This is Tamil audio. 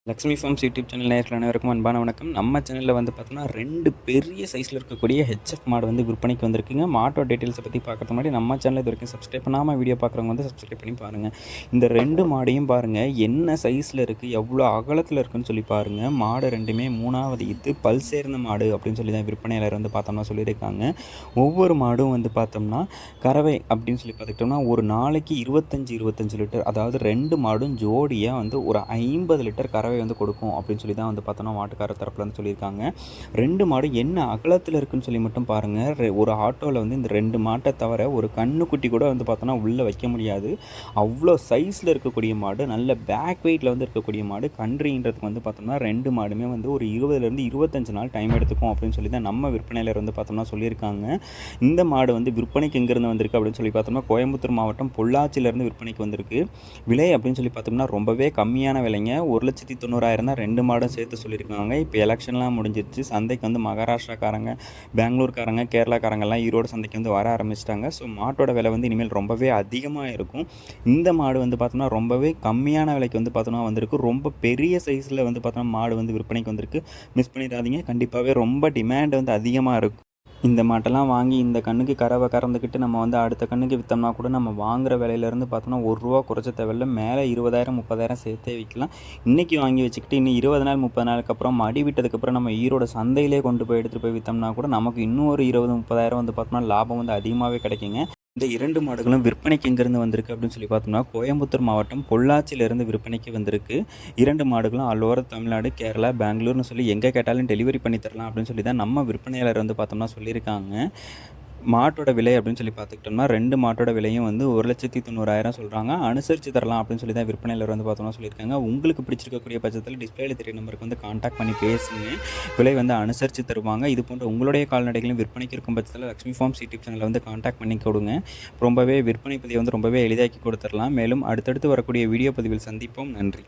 லக்ஷ்மி ஃபார்ம்ஸ் யூடியூப் சேனல் நேயர்கள் அனைவருக்கும் அன்பான வணக்கம். நம்ம சேனலில் வந்து பார்த்தோம்னா 2 பெரிய சைஸில் இருக்கக்கூடிய ஹெச்எஃப் மாடு வந்து விற்பனைக்கு வந்திருக்குங்க. மாட்டோட டீட்டெயில்ஸை பற்றி பார்க்கறது முன்னாடி நம்ம சேனல் இது வரைக்கும் சப்ஸ்கிரைப் பண்ணாமல் வீடியோ பார்க்குறவங்க வந்து சப்ஸ்கிரைப் பண்ணி பாருங்கள். இந்த 2 மாடையும் பாருங்கள், என்ன சைஸில் இருக்குது, எவ்வளோ அகலத்தில் இருக்குதுன்னு சொல்லி பாருங்கள். மாடு ரெண்டுமே 3வது ஈத்து பல் சேர்ந்த மாடு அப்படின்னு சொல்லி தான் விற்பனையாளர் வந்து பார்த்தோம்னா சொல்லியிருக்காங்க. ஒவ்வொரு மாடும் வந்து பார்த்தோம்னா கறவை அப்படின்னு சொல்லி பார்த்துக்கிட்டோம்னா ஒரு நாளைக்கு 25 லிட்டர், அதாவது 2 மாடும் ஜோடியாக வந்து ஒரு 50 லிட்டர் கறவை வந்து கொடுக்கும் அப்படின்னு சொல்லி தான் வந்து பார்த்தோன்னா மாட்டுக்காரர் தரப்புல வந்து சொல்லியிருக்காங்க. 2 மாடு என்ன அகலத்தில் இருக்குன்னு சொல்லி மட்டும் பாருங்கள். ஒரு ஆட்டோவில் வந்து இந்த 2 மாட்டை தவிர ஒரு கண்ணுக்குட்டி கூட வந்து பார்த்தோன்னா உள்ளே வைக்க முடியாது. அவ்வளோ சைஸில் இருக்கக்கூடிய மாடு, நல்ல பேக் வெயிட்டில் வந்து இருக்கக்கூடிய மாடு. கன்றுன்றதுக்கு வந்து பார்த்தோம்னா 2 மாடுமே வந்து ஒரு 20லேருந்து 25 நாள் டைம் எடுத்துக்கும் அப்படின்னு சொல்லி தான் நம்ம விற்பனையாளர் வந்து பார்த்தோம்னா சொல்லியிருக்காங்க. இந்த மாடு வந்து விற்பனைக்கு எங்கேருந்து வந்திருக்கு அப்படின்னு சொல்லி பார்த்தோம்னா கோயம்புத்தூர் மாவட்டம் பொள்ளாச்சியிலேருந்து விற்பனைக்கு வந்திருக்கு. விலை அப்படின்னு சொல்லி பார்த்தோம்னா ரொம்பவே கம்மியான விலைங்க. 1,90,000 தான் 2 மாடும் சேர்த்து சொல்லியிருக்காங்க. இப்போ எலெக்ஷன்லாம் முடிஞ்சிருச்சு. சந்தைக்கு வந்து மகாராஷ்டிராக்காரங்க, பெங்களூர்காரங்க, கேரளாக்காரங்கெல்லாம் ஈரோடு சந்தைக்கு வந்து வர ஆரம்பிச்சிட்டாங்க. ஸோ மாட்டோட விலை வந்து இனிமேல் ரொம்பவே அதிகமாக இருக்கும். இந்த மாடு வந்து பார்த்தோம்னா ரொம்பவே கம்மியான விலைக்கு வந்து பார்த்தோம்னா வந்திருக்கு. ரொம்ப பெரிய சைஸில் வந்து பார்த்தோம்னா மாடு வந்து விற்பனைக்கு வந்திருக்கு. மிஸ் பண்ணிடாதீங்க. கண்டிப்பாகவே ரொம்ப டிமாண்ட் வந்து அதிகமாக இருக்கும். இந்த மாட்டெல்லாம் வாங்கி இந்த கண்ணுக்கு கறவை கறந்துக்கிட்டு நம்ம வந்து அடுத்த கண்ணுக்கு விற்றோம்னா கூட நம்ம வாங்குகிற விலையிலேருந்து பார்த்தோம்னா ₹1 குறைச்ச தேவையில்ல. மேலே 20,000 30,000 சேர்த்தே விற்கலாம். இன்றைக்கி வாங்கி வச்சுக்கிட்டு இன்னும் 20 நாள் 30 நாளுக்கு அப்புறம் மடி விட்டதுக்கப்புறம் நம்ம ஈரோடு சந்தையிலே கொண்டு போய் எடுத்துகிட்டு போய் விற்றோம்னா கூட நமக்கு இன்னும் ஒரு 20 30,000 வந்து பார்த்தோம்னா லாபம் வந்து அதிகமாகவே கிடைக்குங்க. இந்த 2 மாடுகளும் விற்பனைக்கு எங்கேருந்து வந்திருக்கு அப்படின்னு சொல்லி பார்த்தோம்னா கோயம்புத்தூர் மாவட்டம் பொள்ளாச்சியிலேருந்து விற்பனைக்கு வந்திருக்கு. 2 மாடுகளும் ஆல் ஓவர் தமிழ்நாடு, கேரளா, பெங்களூர்னு சொல்லி எங்கே கேட்டாலும் டெலிவரி பண்ணி தரலாம் அப்படின்னு சொல்லி தான் நம்ம விற்பனையாளர் வந்து பார்த்தோம்னா சொல்லியிருக்காங்க. மாட்டோட விலை அப்படின்னு சொல்லி பார்த்துக்கிட்டோம்னா 2 மாட்டோட விலையும் வந்து 1,90,000 சொல்கிறாங்க. அனுசரித்து தரலாம் அப்படின்னு சொல்லி தான் விற்பனையாளர் வந்து பார்த்தோம்னா சொல்லியிருக்காங்க. உங்களுக்கு பிடிச்சிருக்கக்கூடிய பட்சத்தில் டிஸ்பிளேல தெரிய நம்பருக்கு வந்து கான்டாக்ட் பண்ணி பேசுங்க. விலை வந்து அனுசரித்து தருவாங்க. இது போன்ற உங்களுடைய கால்நடைகளும் விற்பனைக்கு இருக்கும் பட்சத்தில் லக்ஷ்மி ஃபார்ம்ஸ் யூடியூப் சேனலில் வந்து கான்டாக்ட் பண்ணி கொடுங்க. ரொம்பவே விற்பனை பதிவை வந்து ரொம்பவே எளிதாக்கி கொடுத்துடலாம். மேலும் அடுத்தடுத்து வரக்கூடிய வீடியோ பதிவில் சந்திப்போம். நன்றி.